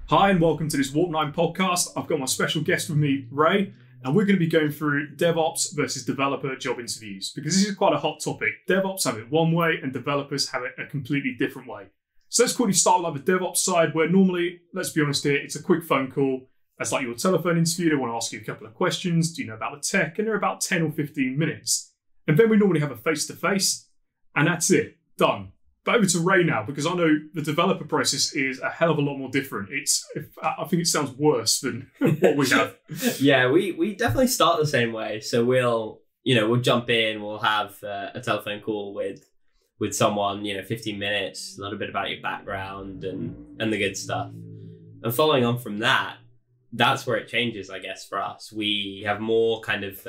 Hi and welcome to this Warp 9 podcast. I've got my special guest with me, Ray, and we're going to be going through DevOps versus developer job interviews because this is quite a hot topic. DevOps have it one way and developers have it a completely different way. So let's quickly start with the DevOps side where normally, let's be honest here, it's a quick phone call. That's like your telephone interview. They want to ask you a couple of questions. Do you know about the tech? And they're about 10 or 15 minutes. And then we normally have a face-to-face and that's it, done. But over to Ray now, because I know the developer process is a hell of a lot more different. I think it sounds worse than what we have. Yeah, we definitely start the same way. So we'll jump in, we'll have a telephone call with someone, 15 minutes, a little bit about your background and the good stuff. And following on from that, that's where it changes, I guess, for us. We have more kind of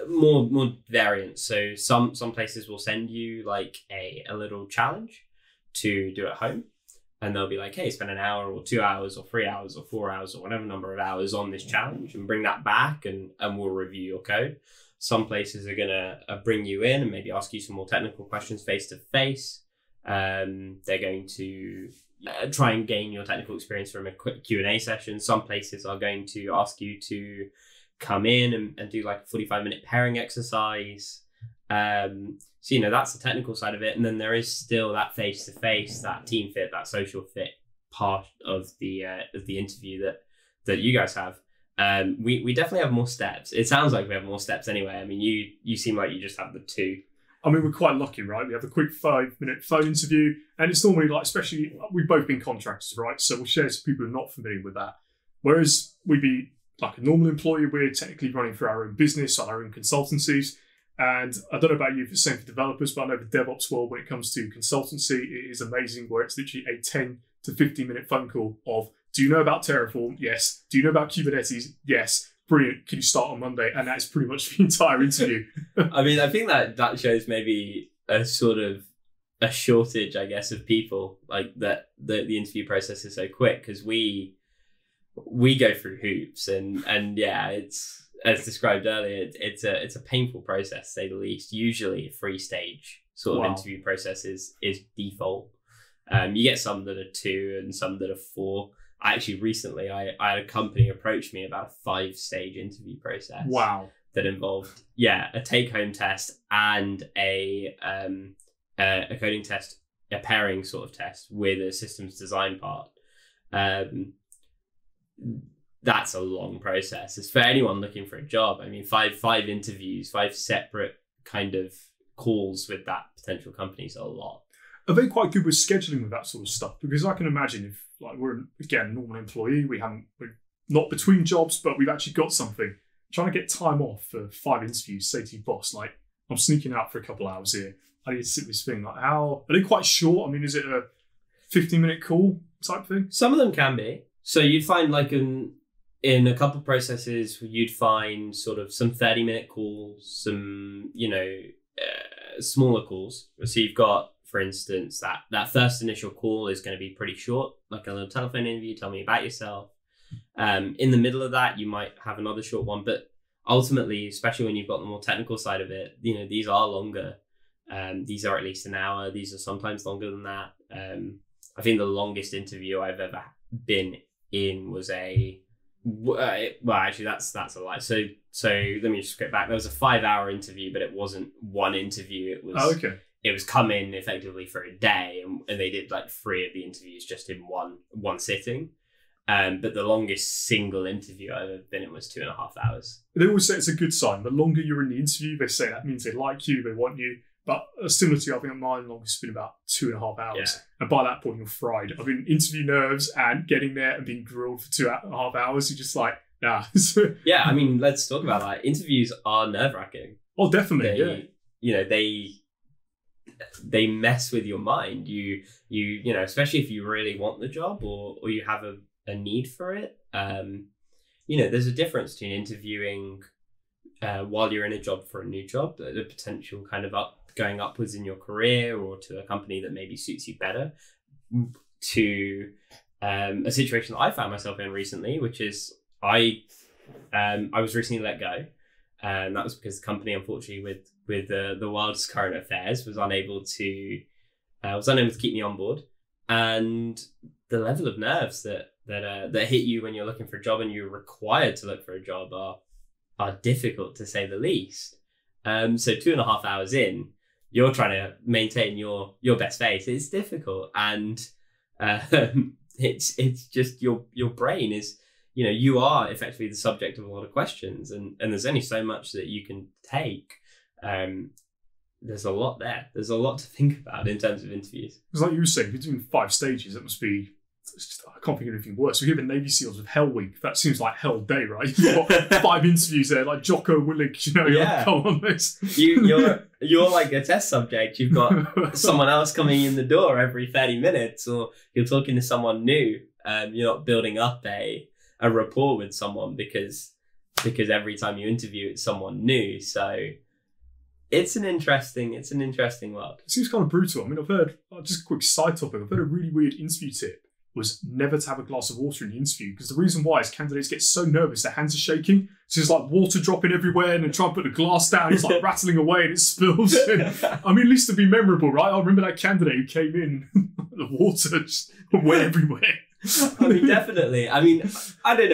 more variants. So some places will send you like a little challenge to do at home, and they'll be like, hey, spend an hour or 2 hours or 3 hours or 4 hours or whatever number of hours on this challenge and bring that back and we'll review your code. Some places are gonna bring you in and maybe ask you some more technical questions face to face. They're going to try and gain your technical experience from a quick Q&A session. Some places are going to ask you to come in and do like a 45-minute pairing exercise. So, that's the technical side of it. And then there is still that face-to-face, that team fit, that social fit part of the interview that you guys have. We definitely have more steps. It sounds like we have more steps anyway. I mean, you seem like you just have the two. I mean, we're quite lucky, right? We have a quick 5-minute phone interview, and it's normally like, especially, we've both been contractors, right? So we'll share to people who are not familiar with that. Whereas we'd be like a normal employee, we're technically running for our own business, our own consultancies. And I don't know about you if it's the same for developers, but I know the DevOps world, when it comes to consultancy, it is amazing where it's literally a 10 to 15-minute phone call of, do you know about Terraform? Yes. Do you know about Kubernetes? Yes. Brilliant. Can you start on Monday? And that's pretty much the entire interview. I mean, I think that shows maybe a sort of a shortage, I guess, of people, like that the interview process is so quick because we go through hoops and yeah, it's, as described earlier, it's a painful process, to say the least. Usually a 3-stage sort of interview process is default. You get some that are 2 and some that are 4. Actually, recently, I had a company approach me about a 5-stage interview process. Wow. That involved, a take-home test and a coding test, a pairing sort of test with a systems design part. That's a long process. It's for anyone looking for a job. I mean, five interviews, 5 separate kind of calls with that potential company is a lot. Are they quite good with scheduling with that sort of stuff? Because I can imagine if like we're again a normal employee, we're not between jobs, but we've actually got something. Trying to get time off for 5 interviews, say to your boss, like, I'm sneaking out for a couple of hours here. I need to sit this thing. Like, how are they quite short? I mean, is it a 15-minute call type thing? Some of them can be. So you'd find like in a couple of processes, you'd find sort of some 30-minute calls, some, smaller calls. So you've got, for instance, that first initial call is going to be pretty short, like a little telephone interview, tell me about yourself. In the middle of that, you might have another short one, but ultimately, especially when you've got the more technical side of it, these are longer. These are at least an hour. These are sometimes longer than that. I think the longest interview I've ever been in was actually that's a lie. So let me just get back. There was a 5-hour interview, but it wasn't one interview. It was It was come in effectively for a day, and they did like 3 of the interviews just in one sitting. But the longest single interview I've ever been in was 2.5 hours. They always say it's a good sign. The longer you're in the interview, they say that means they like you, they want you. But similar to you, I think mine longest has been about 2.5 hours. Yeah. And by that point, you're fried. I've been interview nerves and getting there and being grilled for 2.5 hours. You're just like, nah. Yeah, I mean, let's talk about that. Interviews are nerve-wracking. Oh, definitely, They mess with your mind. You especially if you really want the job or you have a need for it. There's a difference between interviewing while you're in a job for a new job, the potential kind of going upwards in your career or to a company that maybe suits you better, to a situation that I found myself in recently, which is I was recently let go. And that was because the company, unfortunately, with the world's current affairs, was unable to keep me on board. And the level of nerves that that hit you when you're looking for a job and you're required to look for a job are difficult, to say the least. So 2.5 hours in, you're trying to maintain your best face. It's difficult, and it's just your brain is, you are effectively the subject of a lot of questions, and there's only so much that you can take. There's a lot there. There's a lot to think about in terms of interviews. It's like you were saying, if you're doing 5 stages, it must be, I can't think of anything worse. We hear the Navy SEALs with Hell Week. That seems like hell day, right? You've got 5 interviews there, like Jocko Willink, you're like, come on, this. You're like a test subject. You've got someone else coming in the door every 30 minutes, or you're talking to someone new. You're not building up a rapport with someone because every time you interview, it's someone new. So it's an interesting world. It seems kind of brutal. I mean, I've heard, just a quick side topic, I've heard a really weird interview tip was never to have a glass of water in the interview, because the reason why is candidates get so nervous, their hands are shaking. So it's like water dropping everywhere, and then try and put the glass down, it's like rattling away and it spills. And, I mean, at least to be memorable, right? I remember that candidate who came in, the water just went everywhere. I mean, definitely. I mean, I don't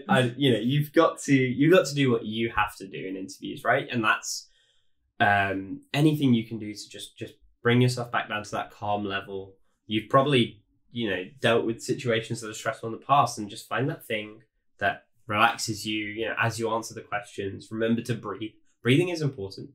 know. You've got to do what you have to do in interviews, right? And that's anything you can do to just bring yourself back down to that calm level. You've probably, dealt with situations that are stressful in the past, and just find that thing that relaxes you, as you answer the questions. Remember to breathe. Breathing is important.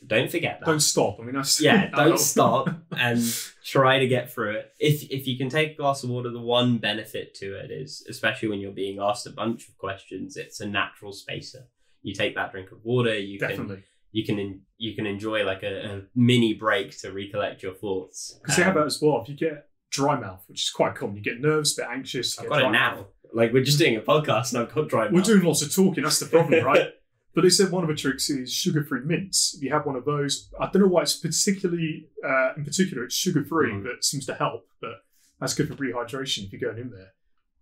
Don't forget that. Don't stop. I mean, that's... don't stop, and try to get through it. If you can take a glass of water, the one benefit to it is, especially when you're being asked a bunch of questions, it's a natural spacer. You take that drink of water, you can enjoy like a mini break to recollect your thoughts. Because they have that as well. If you get dry mouth, which is quite common, you get nervous, a bit anxious. I've got it now. Like, we're just doing a podcast and I've got dry mouth. We're doing lots of talking, that's the problem, right? But they said one of the tricks is sugar-free mints. If you have one of those, I don't know why it's particularly, in particular, it's sugar-free, but it seems to help. But that's good for rehydration if you're going in there.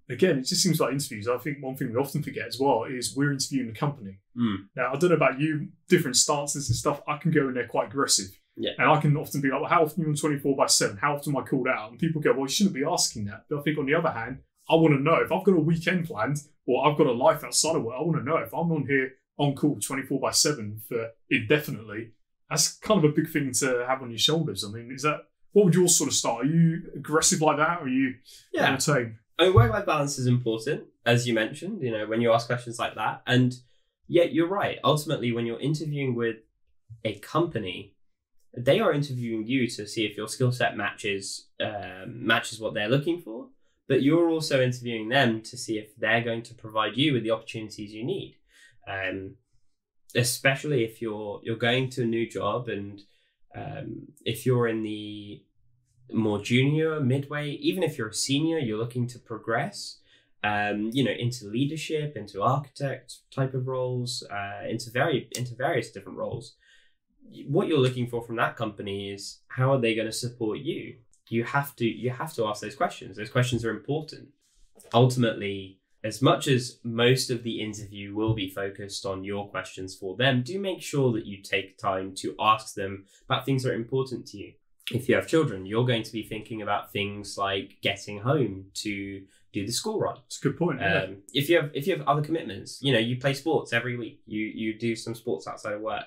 Again, it just seems like interviews. I think one thing we often forget as well is we're interviewing the company. Now, I don't know about you, different stances and stuff. I can go in there quite aggressive. Yeah. And I can often be like, well, how often are you on 24/7? How often am I called out? And people go, well, you shouldn't be asking that. But I think on the other hand, I want to know if I've got a weekend planned or I've got a life outside of work. I want to know if I'm on here on call 24/7 for indefinitely. That's kind of a big thing to have on your shoulders. I mean, what would your sort of start? Are you aggressive like that, or are you tame? I mean, work-life balance is important, as you mentioned, when you ask questions like that. And yeah, you're right. Ultimately, when you're interviewing with a company, they are interviewing you to see if your skill set matches what they're looking for. But you're also interviewing them to see if they're going to provide you with the opportunities you need. Especially if you're going to a new job, and if you're in the more junior, midway, even if you're a senior, you're looking to progress, into leadership, into architect type of roles, into various different roles. What you're looking for from that company is, how are they going to support you? You have to ask those questions. Those questions are important. Ultimately, as much as most of the interview will be focused on your questions for them, do make sure that you take time to ask them about things that are important to you. If you have children, you're going to be thinking about things like getting home to do the school run. That's a good point. Yeah. If you have other commitments, you play sports every week, you do some sports outside of work,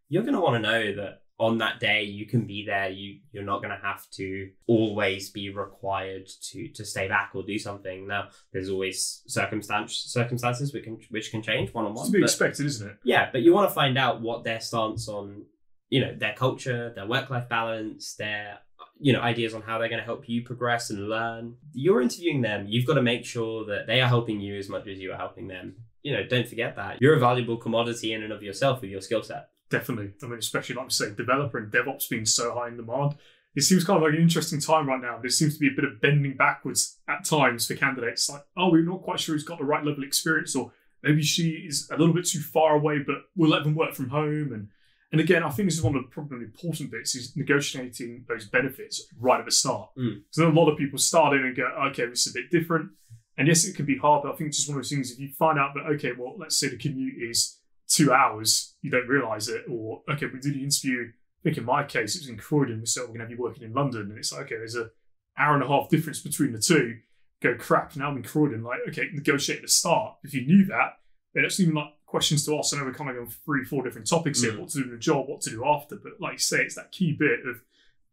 you're going to want to know that on that day you can be there. You're not going to have to always be required to stay back or do something. Now, there's always circumstances which can change one-on-one. It's to be expected, isn't it? Yeah, but you want to find out what their stance on, their culture, their work-life balance, their, ideas on how they're going to help you progress and learn. You're interviewing them. You've got to make sure that they are helping you as much as you are helping them. Don't forget that. You're a valuable commodity in and of yourself with your skill set. Definitely. I mean, especially like we say, developer and DevOps being so high in demand. It seems kind of like an interesting time right now. There seems to be a bit of bending backwards at times for candidates. Like, oh, we're not quite sure who's got the right level of experience, or maybe she is a little bit too far away, but we'll let them work from home. And again, I think this is one of the probably important bits, is negotiating those benefits right at the start. Because then a lot of people start in and go, okay, this is a bit different. And yes, it can be hard, but I think it's just one of those things, if you find out that, okay, well, let's say the commute is 2 hours, you don't realise it, or okay, we do the interview, I think in my case it was in Croydon, so we're going to have you working in London, and it's like, okay, there's an hour and a half difference between the two. go crap. Now I'm in Croydon, like, okay, negotiate at the start. If you knew that, then it's even like questions to ask. I know we're kind of on 3-4 different topics here, what to do in the job, what to do after. But like you say, it's that key bit of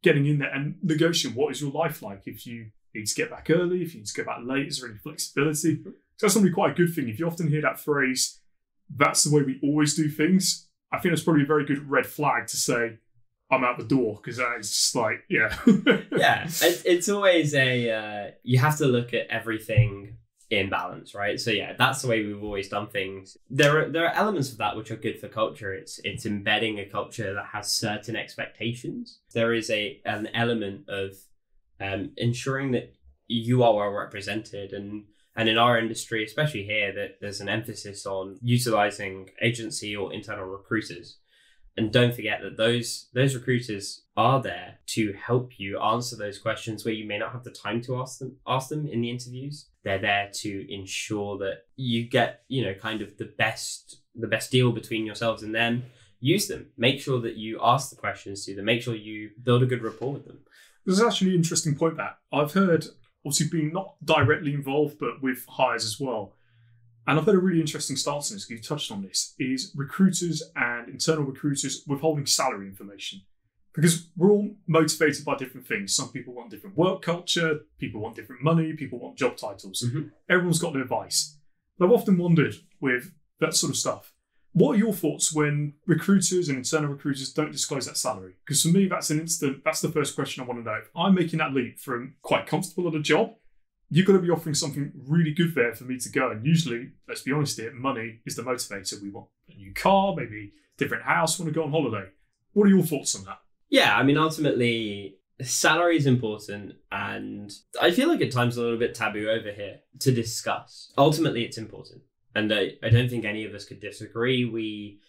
getting in there and negotiating. What is your life like? If you need to get back early, if you need to go back late, is there any flexibility? So that's going to be quite a good thing. If you often hear that phrase, that's the way we always do things, I think that's probably a very good red flag to say, I'm out the door, because that is just like, yeah. Yeah, it's always you have to look at everything in balance, right? So yeah, that's the way we've always done things. There are elements of that which are good for culture. It's embedding a culture that has certain expectations. There is an element of ensuring that you are well represented, and in our industry, especially here, that there's an emphasis on utilizing agency or internal recruiters. And don't forget that those recruiters are there to help you answer those questions where you may not have the time to ask them in the interviews. They're there to ensure that you get, kind of the best deal between yourselves and them. Use them. Make sure that you ask the questions to them. Make sure you build a good rapport with them. This is actually an interesting point that I've heard, obviously being not directly involved, but with hires as well. And I've heard a really interesting stance on this, because you touched on this, is recruiters and internal recruiters withholding salary information. Because we're all motivated by different things. Some people want different work culture, people want different money, people want job titles. Mm-hmm. Everyone's got their vice. But I've often wondered with that sort of stuff, what are your thoughts when recruiters and internal recruiters don't disclose that salary? Because for me, that's the first question I want to know. If I'm making that leap from quite comfortable at a job, you've got to be offering something really good there for me to go. And usually, let's be honest here, money is the motivator. We want a new car, maybe a different house, want to go on holiday. What are your thoughts on that? Yeah, I mean, ultimately, salary is important. And I feel like at times a little bit taboo over here to discuss. Ultimately, it's important. And I don't think any of us could disagree. We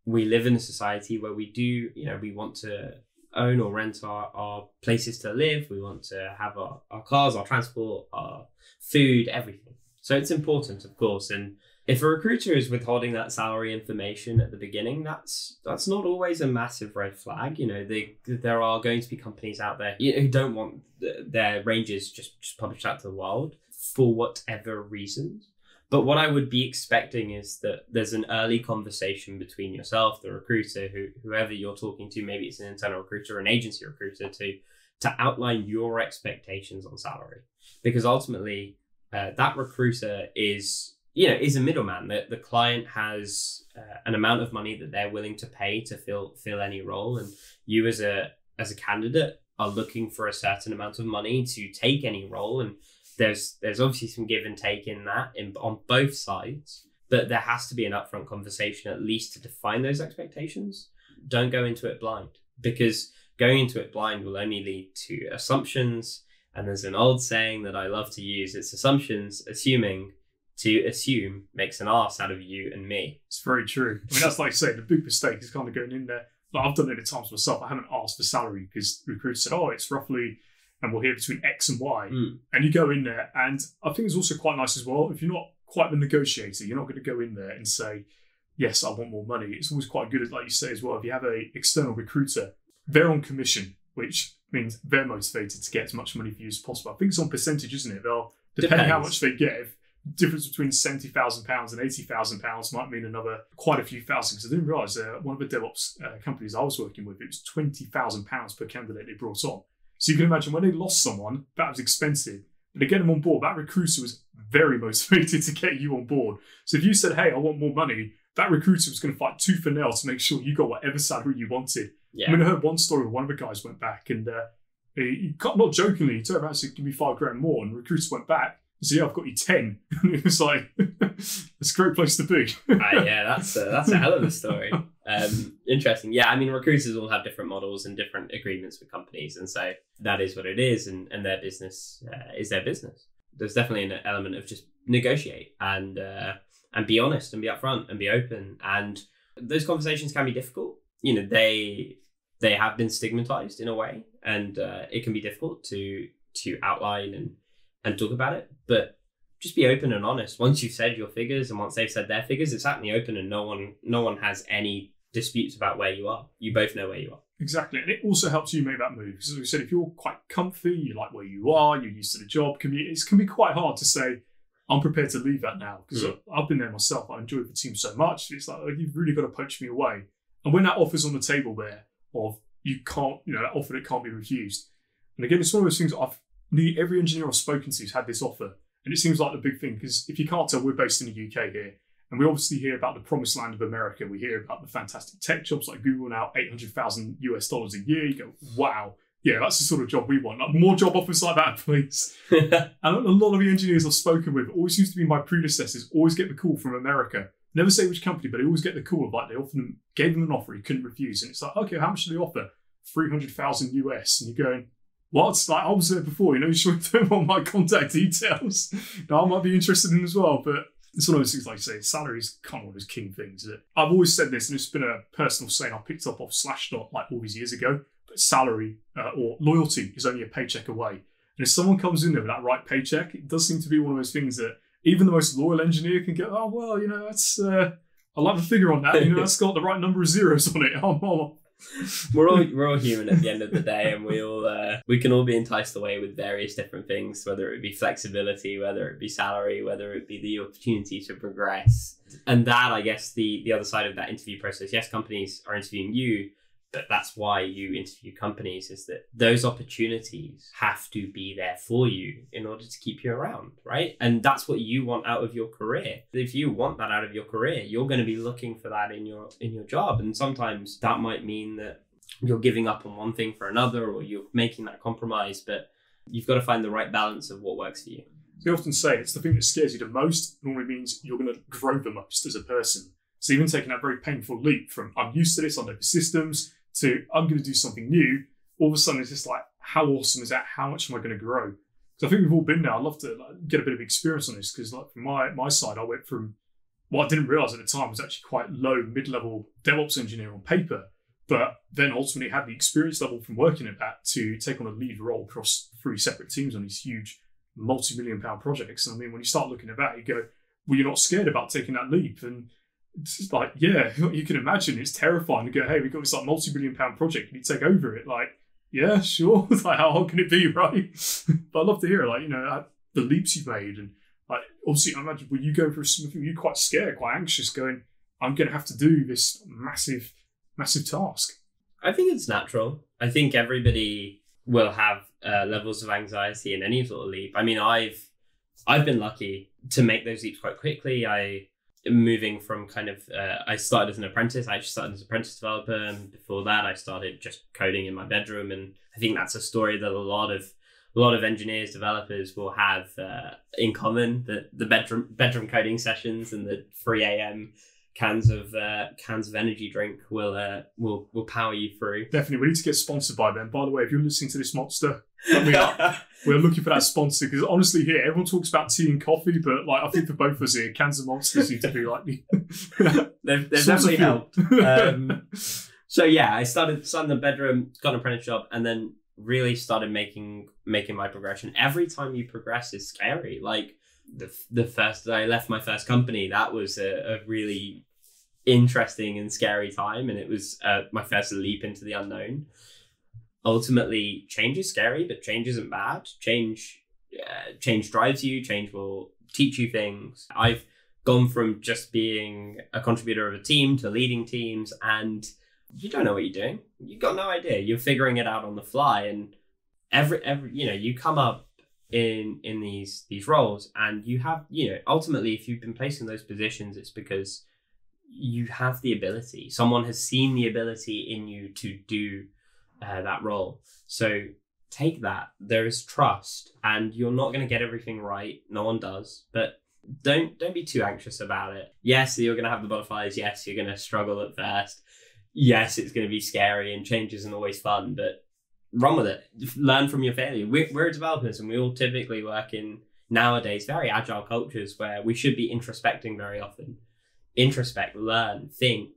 live in a society where we do, we want to own or rent our places to live. We want to have our cars, our transport, our food, everything. So it's important, of course. And if a recruiter is withholding that salary information at the beginning, that's not always a massive red flag. There are going to be companies out there who don't want their ranges just published out to the world for whatever reasons. But what I would be expecting is that there's an early conversation between yourself, the recruiter, whoever you're talking to, maybe it's an internal recruiter or an agency recruiter, to outline your expectations on salary. Because ultimately, that recruiter is a middleman. The client has an amount of money that they're willing to pay to fill any role. And you as a candidate are looking for a certain amount of money to take any role. And there's obviously some give and take in that on both sides, but there has to be an upfront conversation at least to define those expectations. Don't go into it blind, because going into it blind will only lead to assumptions. And there's an old saying that I love to use. It's assumptions, assuming. To assume makes an arse out of you and me. It's very true. I mean, that's like saying the big mistake is kind of going in there. Like, I've done it at times myself. I haven't asked for salary because the recruiter said, it's roughly, and we'll hear between X and Y. And you go in there, and I think it's also quite nice as well. If you're not quite the negotiator, you're not going to go in there and say, yes, I want more money. It's always quite good, like you say as well. If you have an external recruiter, they're on commission, which means they're motivated to get as much money for you as possible. I think it's on percentage, isn't it? They'll, depending how much they get, difference between £70,000 and £80,000 might mean quite a few thousand. Because I didn't realise one of the DevOps companies I was working with, it was £20,000 per candidate they brought on. So you can imagine when they lost someone, that was expensive. But to get them on board, that recruiter was very motivated to get you on board. So if you said, hey, I want more money, that recruiter was going to fight tooth and nail to make sure you got whatever salary you wanted. Yeah. I mean, I heard one story where one of the guys went back and he not jokingly, he turned around and said, give me £5,000 more. And the recruiter went back and said, yeah, I've got you 10. And it was like, it's a great place to be. Yeah, that's a hell of a story. Interesting. Yeah, I mean, recruiters all have different models and different agreements with companies. And so that is what it is. And their business is their business. There's definitely an element of just negotiate and be honest and be upfront and be open. And those conversations can be difficult. They have been stigmatized in a way, and it can be difficult to outline and talk about it. But just be open and honest. Once you've said your figures and once they've said their figures, it's out in the open, and no one has any disputes about where you are. You both know where you are. Exactly. And it also helps you make that move. Because as we said, if you're quite comfy, you like where you are, you're used to the job, it can be quite hard to say, I'm prepared to leave that now. Because I've been there myself. I enjoyed the team so much. It's like, you've really got to poach me away. And when that offer's on the table there of you can't, that offer that can't be refused. And again, it's one of those things nearly every engineer I've spoken to has had this offer. And it seems like the big thing, because if you can't tell, we're based in the UK here. And we obviously hear about the promised land of America. We hear about the fantastic tech jobs like Google now, $800,000 a year. You go, wow, yeah, that's the sort of job we want. Like, more job offers like that, please. And a lot of the engineers I've spoken with, always used to be my predecessors, always get the call from America. Never say which company, but they always get the call of like gave them an offer he couldn't refuse. And it's like, okay, how much do they offer? 300,000 US. And you're going, what? It's like, I was there before, you sure don't want my contact details. Now, I might be interested in as well, but it's one of those things, like you say, salary is kind of one of those king things. That I've always said this, and it's been a personal saying I picked up off Slashdot like all these years ago, but salary or loyalty is only a paycheck away. And if someone comes in there with that right paycheck, it does seem to be one of those things that even the most loyal engineer can go, oh, well, that's, I like the figure on that, that's got the right number of zeros on it. We're all human at the end of the day, and we can all be enticed away with various different things, whether it be flexibility, whether it be salary, whether it be the opportunity to progress. And that, I guess, the other side of that interview process, yes, companies are interviewing you, but that's why you interview companies, is that those opportunities have to be there for you in order to keep you around, right? And that's what you want out of your career. If you want that out of your career, you're going to be looking for that in your job. And sometimes that might mean that you're giving up on one thing for another, or you're making that compromise, but you've got to find the right balance of what works for you. We often say it's the thing that scares you the most normally means you're going to grow the most as a person. So even taking that very painful leap from I'm used to this, I know the systems, to I'm going to do something new, all of a sudden it's just like, how awesome is that? How much am I going to grow? So I think we've all been there. I'd love to get a bit of experience on this, because from my side, I went from what I didn't realize at the time was actually quite low, mid-level DevOps engineer on paper, but then ultimately had the experience level from working at that to take on a lead role across 3 separate teams on these huge multi-million-pound projects. And I mean, when you start looking at that, you go, well, you're not scared about taking that leap. And it's just like, yeah, you can imagine it's terrifying to go, hey, we've got this like multi-billion-pound project, can you take over it? Like, yeah, sure. Like, how hard can it be, right? But I'd love to hear it, like, the leaps you've made. And like, obviously, I imagine when you go for something, you're quite scared, quite anxious, going, I'm going to have to do this massive task. I think it's natural. I think everybody will have levels of anxiety in any sort of leap. I mean, I've been lucky to make those leaps quite quickly. Moving from kind of, I started as an apprentice. I actually started as an apprentice developer, and before that, I started just coding in my bedroom. And I think that's a story that a lot of engineers, developers will have in common. The bedroom coding sessions and the 3 a.m. cans of energy drink will power you through. Definitely, we need to get sponsored by them. By the way, if you're listening to this monster, we're looking for that sponsor, because honestly, here everyone talks about tea and coffee, but like I think for both of us here, cans of Monsters seem to be like they've definitely helped. So yeah, I started in the bedroom, got an apprentice job, and then really started making my progression. Every time you progress is scary. Like the first day I left my first company, that was a really interesting and scary time, and it was my first leap into the unknown. Ultimately, change is scary, but change isn't bad. Change drives you. Change will teach you things. I've gone from just being a contributor of a team to leading teams, and you don't know what you're doing. You've got no idea. You're figuring it out on the fly, and every you come up in these roles, and you have, ultimately, if you've been placed in those positions, it's because you have the ability. Someone has seen the ability in you to do that role. So take that. There is trust, and you're not going to get everything right. No one does, but don't be too anxious about it. Yes, you're going to have the butterflies. Yes, you're going to struggle at first. Yes, it's going to be scary, and change isn't always fun, but run with it. Learn from your failure. We're developers, and we all typically work in, nowadays, very agile cultures where we should be introspecting very often. Introspect, learn, think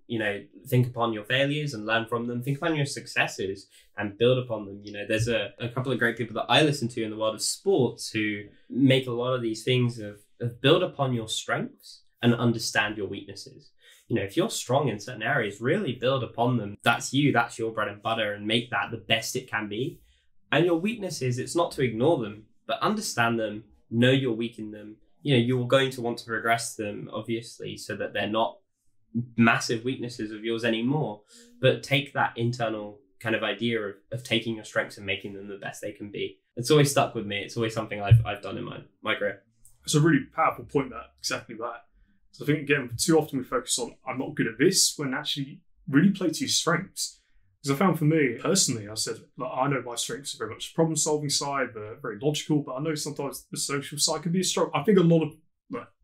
upon your failures and learn from them. Think upon your successes and build upon them. There's a couple of great people that I listen to in the world of sports who make a lot of these things of build upon your strengths and understand your weaknesses. if you're strong in certain areas, really build upon them. That's you, that's your bread and butter, and make that the best it can be. And your weaknesses, it's not to ignore them, but understand them, know you're weak in them. You're going to want to progress them, obviously, so that they're not massive weaknesses of yours anymore. But take that internal kind of idea of taking your strengths and making them the best they can be. It's always stuck with me. It's always something I've done in my career. It's a really powerful point, exactly that. So I think, again, too often we focus on, I'm not good at this, when actually really play to your strengths. Because I found for me, personally, I said, I know my strengths are very much problem-solving side, they're very logical, but I know sometimes the social side can be a struggle. I think a lot of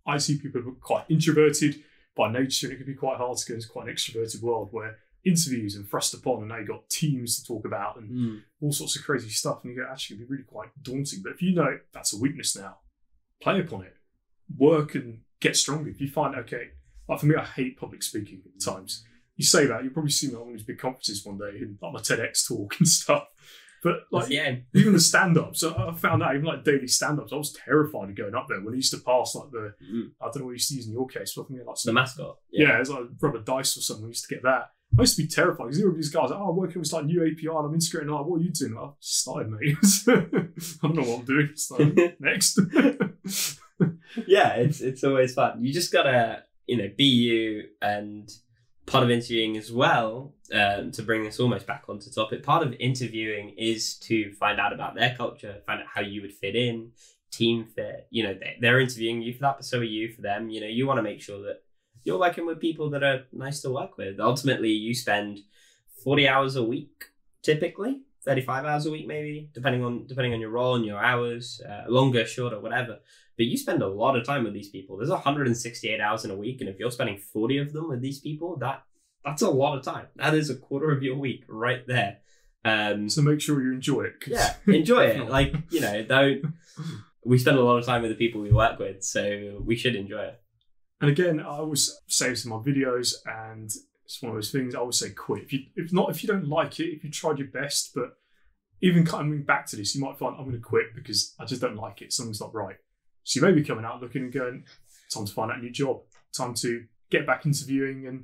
IT people are quite introverted by nature, and it can be quite hard to go into quite an extroverted world where interviews and thrust upon, and now you've got teams to talk about and all sorts of crazy stuff, and you go, actually, it'd be really quite daunting. But if you know that's a weakness now, play upon it, work and get stronger. If you find, okay, like for me, I hate public speaking at times. You say that, you'll probably see me on these big conferences one day, and like my TEDx talk and stuff. But like even the stand-ups, I found out, even like daily stand-ups, I was terrified of going up there when I used to pass like the, I don't know what you used to use in your case, but I think like the mascot. Yeah, it's like rubber dice or something. We used to get that. I used to be terrified because there were these guys, I'm working with this like new API and I'm integrating, like, what are you doing? Like, I started, mate. I don't know what I'm doing. So next. Yeah, it's always fun. You just gotta, be you. And part of interviewing as well, to bring this almost back onto topic, part of interviewing is to find out about their culture, find out how you would fit in, team fit. They're interviewing you for that, but so are you for them. You want to make sure that you're working with people that are nice to work with. Ultimately, you spend 40 hours a week, typically 35 hours a week, maybe, depending on your role and your hours, longer, shorter, whatever. But you spend a lot of time with these people. There's 168 hours in a week, and if you're spending 40 of them with these people, that's a lot of time. That is a quarter of your week right there. So make sure you enjoy it. Yeah, enjoy it. Don't. We spend a lot of time with the people we work with, so we should enjoy it. And again, I always say this in my videos, and it's one of those things I always say, quit. If you don't like it, if you tried your best, but even coming back to this, you might find I'm going to quit because I just don't like it. Something's not right. So you may be coming out looking and going, time to find out a new job, time to get back interviewing. And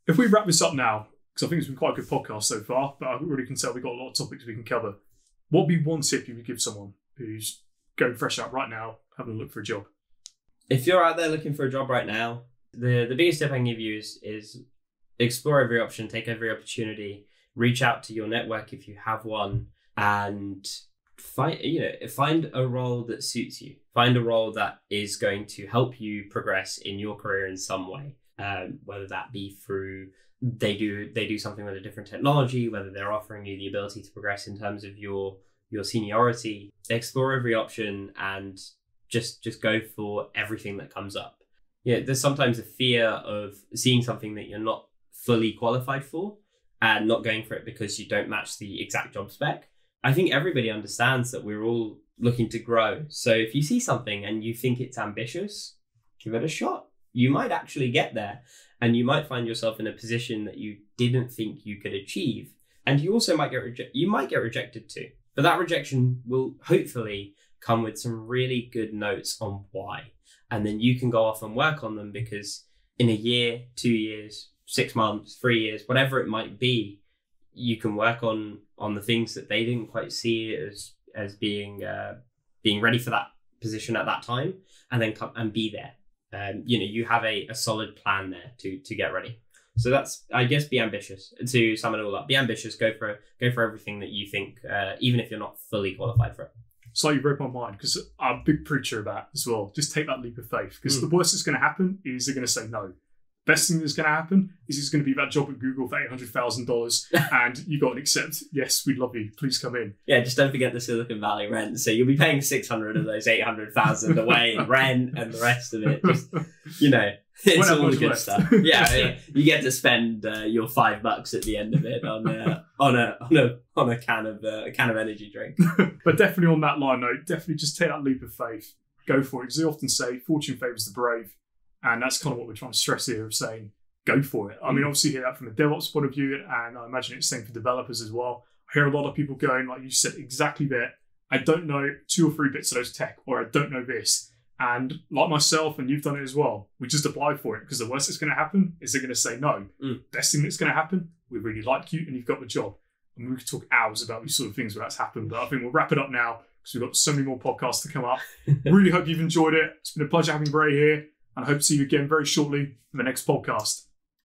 if we wrap this up now, because I think it's been quite a good podcast so far, but I really can tell we've got a lot of topics we can cover. What would be one tip you would give someone who's going fresh out right now, having a look for a job? If you're out there looking for a job right now, the biggest tip I can give you is explore every option, take every opportunity, reach out to your network if you have one, and find a role that suits you. Find a role that is going to help you progress in your career in some way, whether that be through they do something with a different technology, whether they're offering you the ability to progress in terms of your seniority. Explore every option and just go for everything that comes up. There's sometimes a fear of seeing something that you're not fully qualified for and not going for it because you don't match the exact job spec. I think everybody understands that we're all looking to grow. So if you see something and you think it's ambitious, give it a shot. You might actually get there, and you might find yourself in a position that you didn't think you could achieve. And you also might get rejected too. But that rejection will hopefully come with some really good notes on why. And then you can go off and work on them, because in a year, 2 years, 6 months, 3 years, whatever it might be, you can work on the things that they didn't quite see as being ready for that position at that time, and then come and be there. You have a solid plan there to get ready. So that's, I guess, be ambitious. To sum it all up, be ambitious. Go for everything that you think, even if you're not fully qualified for it. So you read my mind, because I'm a big preacher of that as well. Just take that leap of faith, because the worst that's going to happen is they're going to say no. Best thing that's going to happen is it's going to be that job at Google for $800,000 and you got an accept. Yes, we'd love you. Please come in. Yeah, just don't forget the Silicon Valley rent. So you'll be paying 600 of those 800,000 away in rent, and the rest of it, just, it's all the good stuff. Yeah, you get to spend your $5 at the end of it on a can of energy drink. But definitely on that line note, definitely just take that leap of faith. Go for it, because they often say fortune favours the brave. And that's kind of what we're trying to stress here, of saying, go for it. I mean, obviously you hear that from a DevOps point of view, and I imagine it's the same for developers as well. I hear a lot of people going, like you said, exactly that. I don't know 2 or 3 bits of those tech, or I don't know this. And like myself, and you've done it as well, we just apply for it because the worst that's going to happen is they're going to say no. Best thing that's going to happen, we really like you and you've got the job. And we could talk hours about these sort of things where that's happened, but I think we'll wrap it up now because we've got so many more podcasts to come up. Really hope you've enjoyed it. It's been a pleasure having Ray here, and I hope to see you again very shortly for the next podcast.